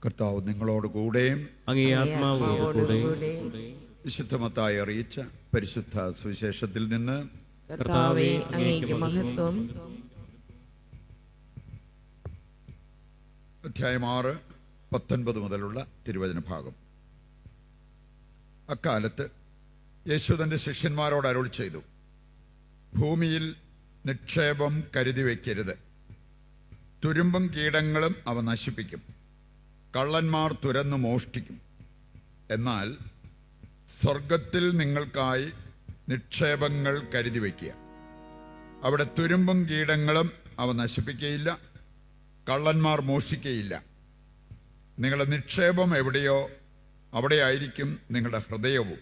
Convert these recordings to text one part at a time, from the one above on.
കർത്താവ് നിങ്ങളോട് കൂടെയും അങ്ങേ ആത്മാവോടുകൂടെ. വിശുദ്ധ മത്തായി അറിയിച്ച പരിശുദ്ധ സുവിശേഷത്തിൽ നിന്ന് കർത്താവേ, അങ്ങേക്ക് മഹത്വം. അധ്യായം 6:19 മുതലുള്ള തിരുവചന ഭാഗം. അക്കാലത്ത് യേശു തൻ്റെ ശിഷ്യന്മാരോട് അരുൾ ചെയ്തു, ഭൂമിയിൽ നിക്ഷേപം കരുതി വയ്ക്കരുത്. തുരുമ്പും കീടങ്ങളും അവ നശിപ്പിക്കും, കള്ളന്മാർ തുരന്നു മോഷ്ടിക്കും. എന്നാൽ സ്വർഗത്തിൽ നിങ്ങൾക്കായി നിക്ഷേപങ്ങൾ കരുതി വയ്ക്കുക. അവിടെ തുരുമ്പും കീടങ്ങളും അവ നശിപ്പിക്കുകയില്ല, കള്ളന്മാർ മോഷ്ടിക്കുകയില്ല. നിങ്ങളുടെ നിക്ഷേപം എവിടെയോ അവിടെയായിരിക്കും നിങ്ങളുടെ ഹൃദയവും.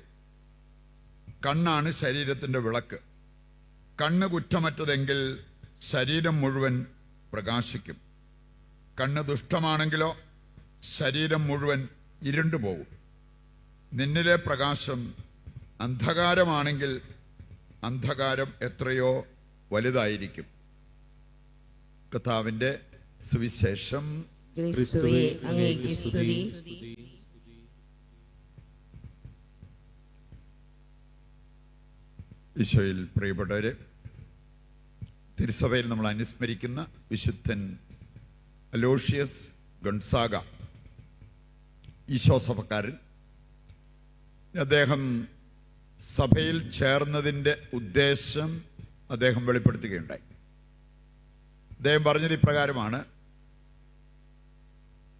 കണ്ണാണ് ശരീരത്തിൻ്റെ വിളക്ക്. കണ്ണ് കുറ്റമറ്റതെങ്കിൽ ശരീരം മുഴുവൻ പ്രകാശിക്കും. കണ്ണ് ദുഷ്ടമാണെങ്കിലോ ശരീരം മുഴുവൻ ഇരുണ്ടുപോകും. നിന്നിലെ പ്രകാശം അന്ധകാരമാണെങ്കിൽ അന്ധകാരം എത്രയോ വലുതായിരിക്കും. കർത്താവിൻ്റെ സുവിശേഷം. ക്രിസ്തുവേ, അങ്ങേക്ക് സ്തുതി. ഈശോയിൽ പ്രിയപ്പെട്ടവരെ, തിരുസഭയിൽ നമ്മൾ അനുസ്മരിക്കുന്ന വിശുദ്ധൻ അലോഷ്യസ് ഗൊൺസാഗ, ഈശോ സഭക്കാരൻ. അദ്ദേഹം സഭയിൽ ചേർന്നതിൻ്റെ ഉദ്ദേശം അദ്ദേഹം വെളിപ്പെടുത്തുകയുണ്ടായി. അദ്ദേഹം പറഞ്ഞത് ഇപ്രകാരമാണ്: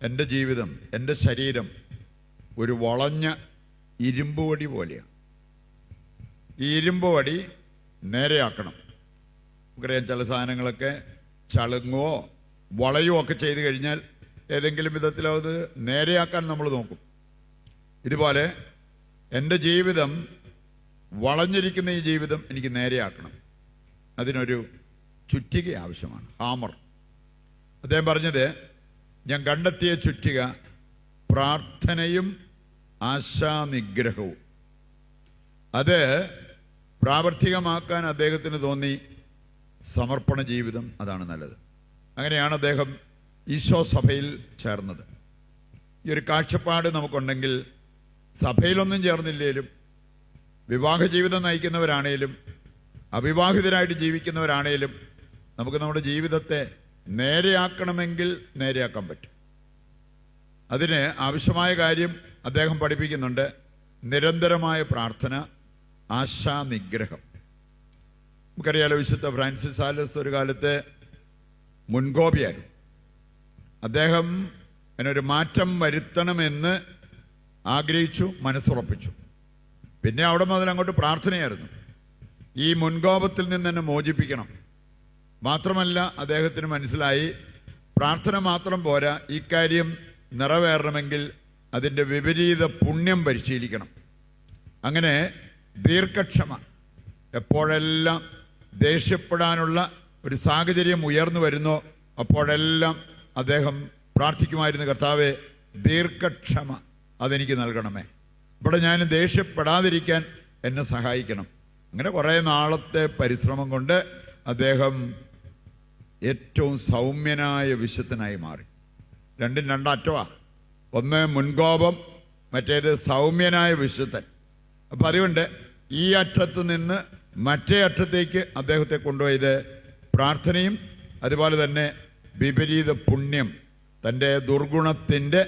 എൻ്റെ ജീവിതം, എൻ്റെ ശരീരം ഒരു വളഞ്ഞ ഇരുമ്പ് വടി പോലെയാണ്. ഈ ഇരുമ്പ് വടി നേരെയാക്കണം. നമുക്കറിയാം, ചില സാധനങ്ങളൊക്കെ ചളുങ്ങുകയോ വളയുകയോ ഒക്കെ ചെയ്തു കഴിഞ്ഞാൽ ഏതെങ്കിലും വിധത്തിൽ അത് നേരെയാക്കാൻ നമ്മൾ നോക്കും. ഇതുപോലെ എൻ്റെ ജീവിതം, വളഞ്ഞിരിക്കുന്ന ഈ ജീവിതം എനിക്ക് നേരെയാക്കണം. അതിനൊരു ചുറ്റിക ആവശ്യമാണ്, ഹാമർ. അദ്ദേഹം പറഞ്ഞത്, ഞാൻ കണ്ടെത്തിയ ചുറ്റിക പ്രാർത്ഥനയും ആശാനിഗ്രഹവും. അത് പ്രാവർത്തികമാക്കാൻ അദ്ദേഹത്തിന് തോന്നി സമർപ്പണ ജീവിതം, അതാണ് നല്ലത്. അങ്ങനെയാണ് അദ്ദേഹം ഈശോ സഭയിൽ ചേർന്നത്. ഈ ഒരു കാഴ്ചപ്പാട് നമുക്കുണ്ടെങ്കിൽ സഭയിലൊന്നും ചേർന്നില്ലേലും, വിവാഹ ജീവിതം നയിക്കുന്നവരാണേലും അവിവാഹിതരായിട്ട് ജീവിക്കുന്നവരാണേലും നമുക്ക് നമ്മുടെ ജീവിതത്തെ നേരെയാക്കണമെങ്കിൽ നേരെയാക്കാൻ പറ്റും. അതിന് ആവശ്യമായ കാര്യം അദ്ദേഹം പഠിപ്പിക്കുന്നുണ്ട്: നിരന്തരമായ പ്രാർത്ഥന, ആശാനിഗ്രഹം. നമുക്കറിയാലോ, വിശുദ്ധ ഫ്രാൻസിസ് സാലസ് ഒരു കാലത്ത് മുൻകോപിയായിരുന്നു. അദ്ദേഹം അതിനൊരു മാറ്റം വരുത്തണമെന്ന് ആഗ്രഹിച്ചു, മനസ്സുറപ്പിച്ചു. പിന്നെ അവിടെ മുതൽ അങ്ങോട്ട് പ്രാർത്ഥനയായിരുന്നു. ഈ മുൻകോപത്തിൽ നിന്ന് തന്നെ മോചിപ്പിക്കണം. മാത്രമല്ല, അദ്ദേഹത്തിന് മനസ്സിലായി, പ്രാർത്ഥന മാത്രം പോരാ, ഈ കാര്യം നിറവേറണമെങ്കിൽ അതിൻ്റെ വിപരീത പുണ്യം പരിശീലിക്കണം. അങ്ങനെ ദീർഘക്ഷമ, എപ്പോഴെല്ലാം ദേഷ്യപ്പെടാനുള്ള ഒരു സാഹചര്യം ഉയർന്നു വരുന്നോ അപ്പോഴെല്ലാം അദ്ദേഹം പ്രാർത്ഥിക്കുമായിരുന്നു, കർത്താവേ, ദീർഘക്ഷമ അതെനിക്ക് നൽകണമേ, ഇവിടെ ഞാൻ ദേഷ്യപ്പെടാതിരിക്കാൻ എന്നെ സഹായിക്കണം. അങ്ങനെ കുറേ നാളത്തെ പരിശ്രമം കൊണ്ട് അദ്ദേഹം ഏറ്റവും സൗമ്യനായ വിശുദ്ധനായി മാറി. രണ്ടും രണ്ടറ്റമാണ്. ഒന്ന് മുൻകോപം, മറ്റേത് സൗമ്യനായ വിശുദ്ധൻ. അപ്പം അതുകൊണ്ട് ഈ അറ്റത്ത് നിന്ന് മറ്റേ അറ്റത്തേക്ക് അദ്ദേഹത്തെ കൊണ്ടുപോയത് പ്രാർത്ഥനയും അതുപോലെ തന്നെ വിപരീത പുണ്യം, തൻ്റെ ദുർഗുണത്തിൻ്റെ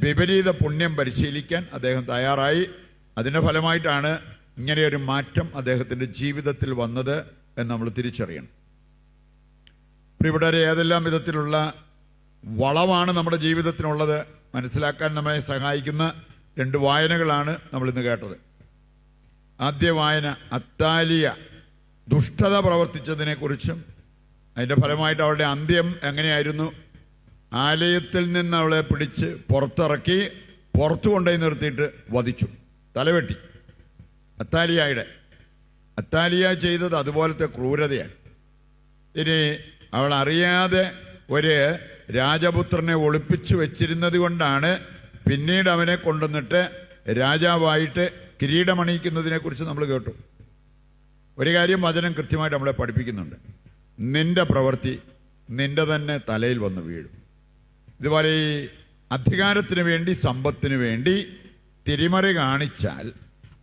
വിപരീത പുണ്യം പരിശീലിക്കാൻ അദ്ദേഹം തയ്യാറായി. അതിൻ്റെ ഫലമായിട്ടാണ് ഇങ്ങനെയൊരു മാറ്റം അദ്ദേഹത്തിൻ്റെ ജീവിതത്തിൽ വന്നത് എന്ന് നമ്മൾ തിരിച്ചറിയണം. ഇവിടെ ഏതെല്ലാം വിധത്തിലുള്ള വളമാണ് നമ്മുടെ ജീവിതത്തിനുള്ളത് മനസ്സിലാക്കാൻ നമ്മളെ സഹായിക്കുന്ന 2 വായനകളാണ് നമ്മളിന്ന് കേട്ടത്. ആദ്യ വായന അത്താലിയ ദുഷ്ടത പ്രവർത്തിച്ചതിനെക്കുറിച്ചും അതിൻ്റെ ഫലമായിട്ട് അവളുടെ അന്ത്യം എങ്ങനെയായിരുന്നു. ആലയത്തിൽ നിന്ന് അവളെ പിടിച്ച് പുറത്തിറക്കി പുറത്തു കൊണ്ടുപോയി നിർത്തിയിട്ട് വധിച്ചു, തലവെട്ടി. അത്താലിയ ചെയ്തത് അതുപോലത്തെ ക്രൂരതയാണ്. ഇനി അവൾ അറിയാതെ ഒരു രാജപുത്രനെ ഒളിപ്പിച്ചു വെച്ചിരുന്നത് കൊണ്ടാണ് പിന്നീട് അവനെ കൊണ്ടുവന്നിട്ട് രാജാവായിട്ട് കിരീടമണിയിക്കുന്നതിനെക്കുറിച്ച് നമ്മൾ കേട്ടു. ഒരു കാര്യം വചനം കൃത്യമായിട്ട് നമ്മളെ പഠിപ്പിക്കുന്നുണ്ട്: നിന്റെ പ്രവൃത്തി നിന്റെ തന്നെ തലയിൽ വന്ന് വീഴും. ഇതുപോലെ ഈ അധികാരത്തിന് വേണ്ടി, സമ്പത്തിന് വേണ്ടി തിരിമറി കാണിച്ചാൽ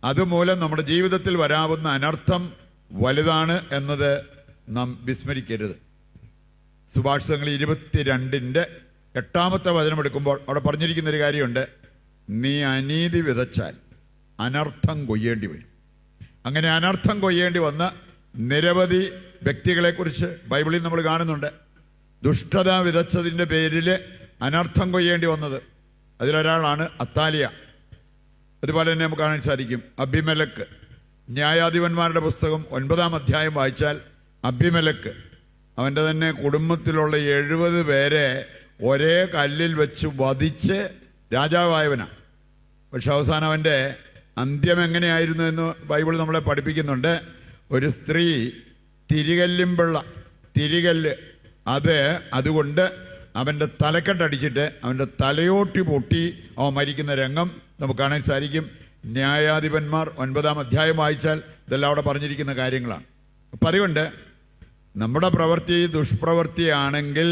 അതുമൂലം നമ്മുടെ ജീവിതത്തിൽ വരാവുന്ന അനർത്ഥം വലുതാണ് എന്നത് നാം വിസ്മരിക്കരുത്. സുഭാഷിതങ്ങൾ 22-ന്റെ 8-ാമത്തെ വചനം എടുക്കുമ്പോൾ അവിടെ പറഞ്ഞിരിക്കുന്നൊരു കാര്യമുണ്ട്: നീ അനീതി വിതച്ചാൽ അനർത്ഥം കൊയ്യേണ്ടി വരും. അങ്ങനെ അനർത്ഥം കൊയ്യേണ്ടി വന്ന നിരവധി വ്യക്തികളെക്കുറിച്ച് ബൈബിളിൽ നമ്മൾ കാണുന്നുണ്ട്. ദുഷ്ടത വിതച്ചതിൻ്റെ പേരിൽ അനർത്ഥം കൊയ്യേണ്ടി വന്നത്. അതിലൊരാളാണ് അത്താലിയ. അതുപോലെ തന്നെ നമുക്ക് കാണാൻ സാധിക്കും അബിമേലെക്ക്. ന്യായാധിപന്മാരുടെ പുസ്തകം 9-ാം അധ്യായം വായിച്ചാൽ അബിമേലെക്ക് അവൻ്റെ തന്നെ കുടുംബത്തിലുള്ള 70 പേരെ ഒരേ കല്ലിൽ വെച്ച് വധിച്ച് രാജാവായവനാണ്. പക്ഷെ അവസാനം അവൻ്റെ അന്ത്യം എങ്ങനെയായിരുന്നു എന്ന് ബൈബിൾ നമ്മളെ പഠിപ്പിക്കുന്നുണ്ട്. ഒരു സ്ത്രീ തിരികല്ല് അതുകൊണ്ട് അവൻ്റെ തലക്കെട്ടടിച്ചിട്ട് അവൻ്റെ തലയോട്ടി പൊട്ടി അവൻ മരിക്കുന്ന രംഗം നമുക്ക് കാണാൻ സാധിക്കും. ന്യായാധിപന്മാർ 9-ാം അധ്യായം വായിച്ചാൽ ഇതെല്ലാം അവിടെ പറഞ്ഞിരിക്കുന്ന കാര്യങ്ങളാണ്. അപ്പം അതുകൊണ്ട് നമ്മുടെ പ്രവൃത്തി ദുഷ്പ്രവൃത്തിയാണെങ്കിൽ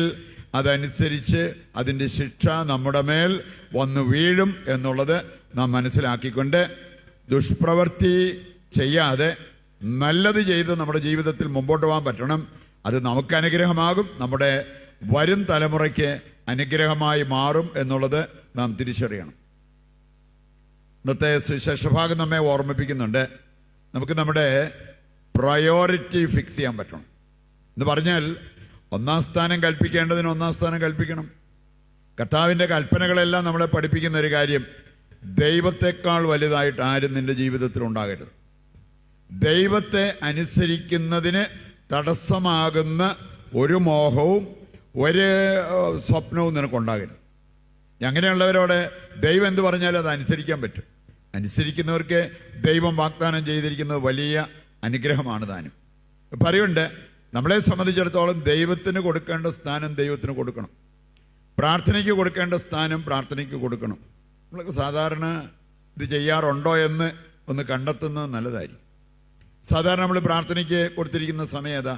അതനുസരിച്ച് അതിൻ്റെ ശിക്ഷ നമ്മുടെ മേൽ വന്നു വീഴും എന്നുള്ളത് നാം മനസ്സിലാക്കിക്കൊണ്ട് ദുഷ്പ്രവൃത്തി ചെയ്യാതെ നല്ലത് ചെയ്ത് നമ്മുടെ ജീവിതത്തിൽ മുമ്പോട്ട് പോകാൻ പറ്റണം. അത് നമുക്ക് അനുഗ്രഹമാകും, നമ്മുടെ വരും തലമുറയ്ക്ക് അനുഗ്രഹമായി മാറും എന്നുള്ളത് നാം തിരിച്ചറിയണം. ഇന്നത്തെ സുവിശേഷഭാഗം നമ്മെ ഓർമ്മിപ്പിക്കുന്നുണ്ട്, നമുക്ക് നമ്മുടെ പ്രയോറിറ്റി ഫിക്സ് ചെയ്യാൻ പറ്റണം എന്ന് പറഞ്ഞാൽ 1-ാം സ്ഥാനം കൽപ്പിക്കേണ്ടതിന് 1-ാം സ്ഥാനം കൽപ്പിക്കണം. കർത്താവിൻ്റെ കൽപ്പനകളെല്ലാം നമ്മളെ പഠിപ്പിക്കുന്ന ഒരു കാര്യം, ദൈവത്തെക്കാൾ വലുതായിട്ട് ആരും നിന്റെ ജീവിതത്തിൽ ഉണ്ടാകരുത്. ദൈവത്തെ അനുസരിക്കുന്നതിന് തടസ്സമാകുന്ന ഒരു മോഹവും ഒരു സ്വപ്നവും നിനക്കുണ്ടാകരുത്. അങ്ങനെയുള്ളവരോട് ദൈവം എന്ത് പറഞ്ഞാലും അത് അനുസരിക്കാൻ പറ്റും. അനുസരിക്കുന്നവർക്ക് ദൈവം വാഗ്ദാനം ചെയ്തിരിക്കുന്നത് വലിയ അനുഗ്രഹമാണ് താനും. പറയുന്നുണ്ട്, നമ്മളെ സംബന്ധിച്ചിടത്തോളം ദൈവത്തിന് കൊടുക്കേണ്ട സ്ഥാനം ദൈവത്തിന് കൊടുക്കണം, പ്രാർത്ഥനയ്ക്ക് കൊടുക്കേണ്ട സ്ഥാനം പ്രാർത്ഥനയ്ക്ക് കൊടുക്കണം. നമ്മളൊക്കെ സാധാരണ ഇത് ചെയ്യാറുണ്ടോ എന്ന് ഒന്ന് കണ്ടെത്തുന്നത് നല്ലതായിരിക്കും. സാധാരണ നമ്മൾ പ്രാർത്ഥനയ്ക്ക് കൊടുത്തിരിക്കുന്ന സമയം ഏതാ?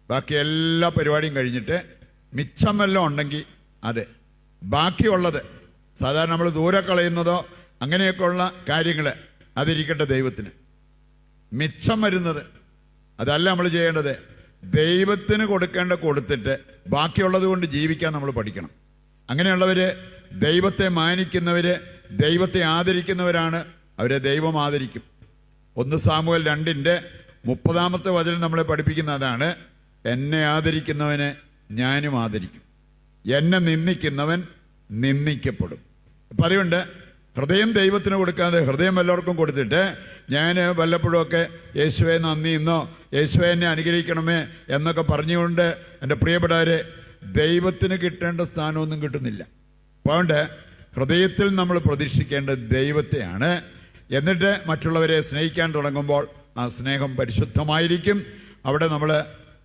ബാക്കി എല്ലാ പരിപാടിയും കഴിഞ്ഞിട്ട് മിച്ചം വല്ലതും ഉണ്ടെങ്കിൽ അതെ, ബാക്കിയുള്ളത് സാധാരണ നമ്മൾ ദൂരെ കളയുന്നതോ അങ്ങനെയൊക്കെയുള്ള കാര്യങ്ങൾ അതിരിക്കട്ടെ ദൈവത്തിന്. മിച്ചം വരുന്നത് അതല്ല നമ്മൾ ചെയ്യേണ്ടത്. ദൈവത്തിന് കൊടുത്തിട്ട് ബാക്കിയുള്ളത് കൊണ്ട് ജീവിക്കാൻ നമ്മൾ പഠിക്കണം. അങ്ങനെയുള്ളവർ ദൈവത്തെ മാനിക്കുന്നവർ, ദൈവത്തെ ആദരിക്കുന്നവരാണ്. അവരെ ദൈവം ആദരിക്കും. 1 സാമുവേൽ 2-ന്റെ 30-ാമത്തെ വചനം നമ്മളെ പഠിപ്പിക്കുന്ന അതാണ്: എന്നെ ആദരിക്കുന്നവനെ ഞാനും ആദരിക്കും, എന്നെ നിന്ദിക്കുന്നവൻ നിന്ദിക്കപ്പെടും. പറയുന്നുണ്ട്, ഹൃദയം ദൈവത്തിന് കൊടുക്കാതെ ഹൃദയം എല്ലാവർക്കും കൊടുത്തിട്ട് ഞാൻ വല്ലപ്പോഴുമൊക്കെ യേശുവെ നന്ദി എന്നോ യേശുവെ എന്നെ അനുഗ്രഹിക്കണമേ എന്നൊക്കെ പറഞ്ഞുകൊണ്ട് എൻ്റെ പ്രിയപ്പെട്ടവരെ ദൈവത്തിന് കിട്ടേണ്ട സ്ഥാനമൊന്നും കിട്ടുന്നില്ല. അതുകൊണ്ട് ഹൃദയത്തിൽ നമ്മൾ പ്രതീക്ഷിക്കേണ്ടത് ദൈവത്തെയാണ്. എന്നിട്ട് മറ്റുള്ളവരെ സ്നേഹിക്കാൻ തുടങ്ങുമ്പോൾ ആ സ്നേഹം പരിശുദ്ധമായിരിക്കും. അവിടെ നമ്മൾ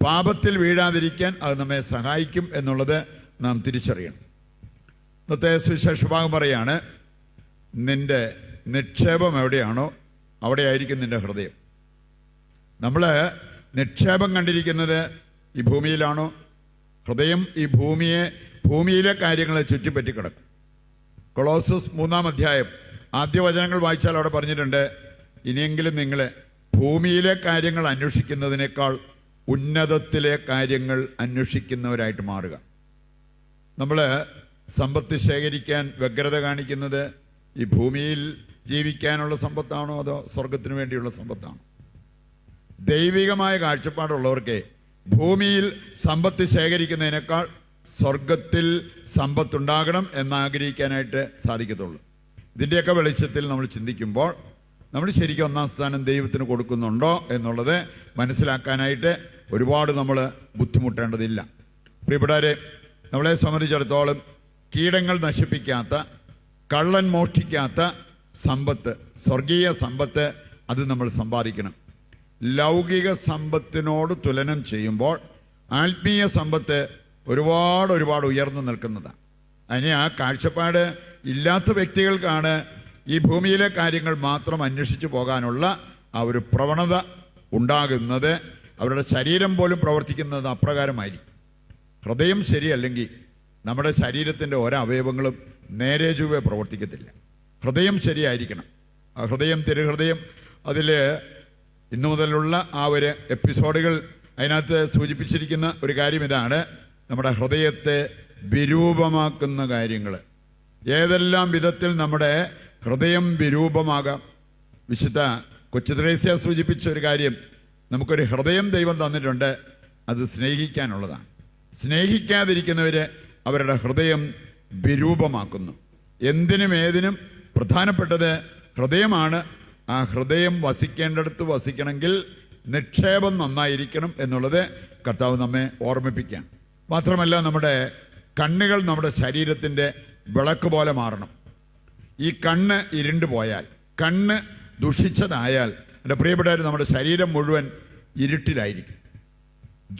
പാപത്തിൽ വീഴാതിരിക്കാൻ അത് നമ്മെ സഹായിക്കും എന്നുള്ളത് നാം തിരിച്ചറിയണം. ഇന്നത്തെ സുവിശേഷഭാഗം പറയാണ്, നിന്റെ നിക്ഷേപം എവിടെയാണോ അവിടെയായിരിക്കും നിന്റെ ഹൃദയം. നമ്മൾ നിക്ഷേപം കണ്ടിരിക്കുന്നത് ഈ ഭൂമിയിലാണോ? ഹൃദയം ഈ ഭൂമിയിലെ കാര്യങ്ങളെ ചുറ്റിപ്പറ്റി കിടക്കും. കൊളോസസ് 3-ാം അധ്യായം ആദ്യ വചനങ്ങൾ വായിച്ചാൽ അവിടെ പറഞ്ഞിട്ടുണ്ട്, ഇനിയെങ്കിലും നിങ്ങൾ ഭൂമിയിലെ കാര്യങ്ങൾ അന്വേഷിക്കുന്നതിനേക്കാൾ ഉന്നതത്തിലെ കാര്യങ്ങൾ അന്വേഷിക്കുന്നവരായിട്ട് മാറുക. നമ്മൾ സമ്പത്ത് ശേഖരിക്കാൻ വ്യഗ്രത കാണിക്കുന്നത് ഈ ഭൂമിയിൽ ജീവിക്കാനുള്ള സമ്പത്താണോ അതോ സ്വർഗത്തിന് വേണ്ടിയുള്ള സമ്പത്താണോ? ദൈവികമായ കാഴ്ചപ്പാടുള്ളവർക്ക് ഭൂമിയിൽ സമ്പത്ത് ശേഖരിക്കുന്നതിനേക്കാൾ സ്വർഗത്തിൽ സമ്പത്തുണ്ടാകണം എന്നാഗ്രഹിക്കാനായിട്ട് സാധിക്കത്തുള്ളൂ. ഇതിൻ്റെയൊക്കെ വെളിച്ചത്തിൽ നമ്മൾ ചിന്തിക്കുമ്പോൾ നമ്മൾ ശരിക്കും 1-ാം സ്ഥാനം ദൈവത്തിന് കൊടുക്കുന്നുണ്ടോ എന്നുള്ളത് മനസ്സിലാക്കാനായിട്ട് ഒരുപാട് നമ്മൾ ബുദ്ധിമുട്ടേണ്ടതില്ല. പ്രിയപ്പെട്ടവരെ, നമ്മളെ സംബന്ധിച്ചിടത്തോളം കീടങ്ങൾ നശിപ്പിക്കാത്ത, കള്ളൻ മോഷ്ടിക്കാത്ത സമ്പത്ത്, സ്വർഗീയ സമ്പത്ത്, അത് നമ്മൾ സമ്പാദിക്കണം. ലൗകിക സമ്പത്തിനോട് തുലനം ചെയ്യുമ്പോൾ ആത്മീയ സമ്പത്ത് ഒരുപാട് ഉയർന്നു നിൽക്കുന്നതാണ്. അതിന് ആ കാഴ്ചപ്പാട് ഇല്ലാത്ത വ്യക്തികൾക്കാണ് ഈ ഭൂമിയിലെ കാര്യങ്ങൾ മാത്രം അന്വേഷിച്ചു പോകാനുള്ള ആ ഒരു പ്രവണത ഉണ്ടാകുന്നത്. അവരുടെ ശരീരം പോലും പ്രവർത്തിക്കുന്നത് അപ്രകാരമായിരിക്കും. ഹൃദയം ശരിയല്ലെങ്കിൽ നമ്മുടെ ശരീരത്തിൻ്റെ ഓരോ അവയവങ്ങളും നേരെ ചൊവ്വേ പ്രവർത്തിക്കത്തില്ല. ഹൃദയം ശരിയായിരിക്കണം. ആ ഹൃദയം, തിരുഹൃദയം, അതിൽ ഇന്നു മുതലുള്ള ആ ഒരു എപ്പിസോഡുകൾ അതിനകത്ത് സൂചിപ്പിച്ചിരിക്കുന്ന ഒരു കാര്യം ഇതാണ്: നമ്മുടെ ഹൃദയത്തെ വിരൂപമാക്കുന്ന കാര്യങ്ങൾ. ഏതെല്ലാം വിധത്തിൽ നമ്മുടെ ഹൃദയം വിരൂപമാകാം. വിശുദ്ധ കൊച്ചു ത്രേസ്യ സൂചിപ്പിച്ച ഒരു കാര്യം, നമുക്കൊരു ഹൃദയം ദൈവം തന്നിട്ടുണ്ട്, അത് സ്നേഹിക്കാനുള്ളതാണ്. സ്നേഹിക്കാതിരിക്കുന്നവർ അവരുടെ ഹൃദയം വിരൂപമാക്കുന്നു. എന്തിനും ഏതിനും പ്രധാനപ്പെട്ടത് ഹൃദയമാണ്. ആ ഹൃദയം വസിക്കേണ്ടടുത്ത് വസിക്കണമെങ്കിൽ നിക്ഷേപം നന്നായിരിക്കണം എന്നുള്ളത് കർത്താവ് നമ്മെ ഓർമ്മിപ്പിക്കുകയാണ്. മാത്രമല്ല, നമ്മുടെ കണ്ണുകൾ നമ്മുടെ ശരീരത്തിൻ്റെ വിളക്ക് പോലെ മാറണം. ഈ കണ്ണ് ഇരുണ്ടു പോയാൽ, കണ്ണ് ദുഷിച്ചതായാൽ, എൻ്റെ പ്രിയപ്പെട്ടവർ, നമ്മുടെ ശരീരം മുഴുവൻ ഇരുട്ടിലായിരിക്കും.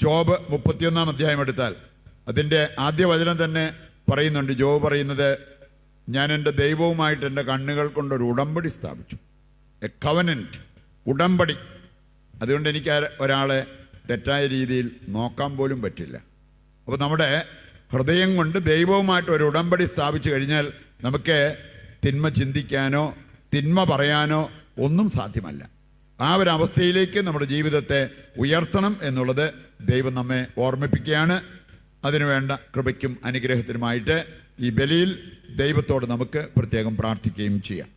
ജോബ് 31 അധ്യായം എടുത്താൽ അതിൻ്റെ ആദ്യ വചനം തന്നെ പറയുന്നുണ്ട്. ജോബ് പറയുന്നത്, ഞാൻ എൻ്റെ ദൈവവുമായിട്ട് എൻ്റെ കണ്ണുകൾ കൊണ്ടൊരു ഉടമ്പടി സ്ഥാപിച്ചു. എ കവനന്റ്, ഉടമ്പടി. അതുകൊണ്ട് എനിക്ക് ഒരാളെ തെറ്റായ രീതിയിൽ നോക്കാൻ പോലും പറ്റില്ല. അപ്പോൾ നമ്മുടെ ഹൃദയം കൊണ്ട് ദൈവവുമായിട്ട് ഒരു ഉടമ്പടി സ്ഥാപിച്ചു കഴിഞ്ഞാൽ നമുക്ക് തിന്മ ചിന്തിക്കാനോ തിന്മ പറയാനോ ഒന്നും സാധ്യമല്ല. ആ ഒരു അവസ്ഥയിലേക്ക് നമ്മുടെ ജീവിതത്തെ ഉയർത്തണം എന്നുള്ളത് ദൈവം നമ്മെ ഓർമ്മിപ്പിക്കുകയാണ്. അതിനുവേണ്ട കൃപയ്ക്കും അനുഗ്രഹത്തിനുമായിട്ട് ഈ ബലിയിൽ ദൈവത്തോട് നമുക്ക് പ്രത്യേകം പ്രാർത്ഥിക്കുകയും ചെയ്യാം.